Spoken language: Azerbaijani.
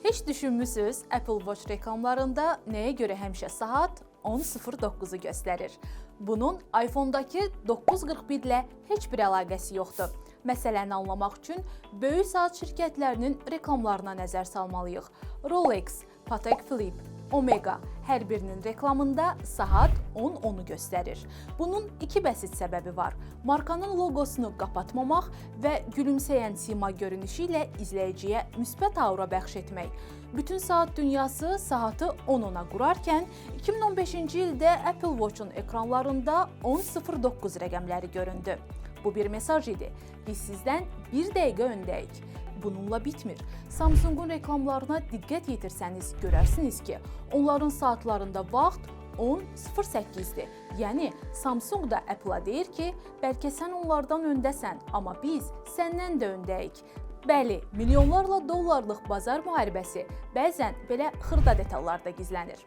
Heç düşünmüsünüz, Apple Watch reklamlarında nəyə görə həmişə saat 10:09-u göstərir? Bunun iPhone-dakı 9:41 ilə heç bir əlaqəsi yoxdur. Məsələni anlamaq üçün böyük saat şirkətlərinin reklamlarına nəzər salmalıyıq. Rolex, Patek Philippe, Omega hər birinin reklamında saat 10:10-u göstərir. Bunun iki bəsit səbəbi var. Markanın loqosunu qapatmamaq və gülümsəyən sima görünüşü ilə izləyiciyə müsbət aura bəxş etmək. Bütün saat dünyası saatı 10:10-a qurarkən 2015-ci ildə Apple Watch-un ekranlarında 10:09 rəqəmləri göründü. Bu bir mesaj idi. Biz sizdən bir dəqiqə öndəyik. Bununla bitmir. Samsung-un reklamlarına diqqət yetirsəniz görərsiniz ki, onların saatlarında vaxt 10:08-dir. Yəni Samsung da Apple-a deyir ki, bəlkə sən onlardan öndəsən, amma biz səndən də öndəyik. Bəli, milyonlarla dollarlıq bazar müharibəsi bəzən belə xırda detallarda gizlənir.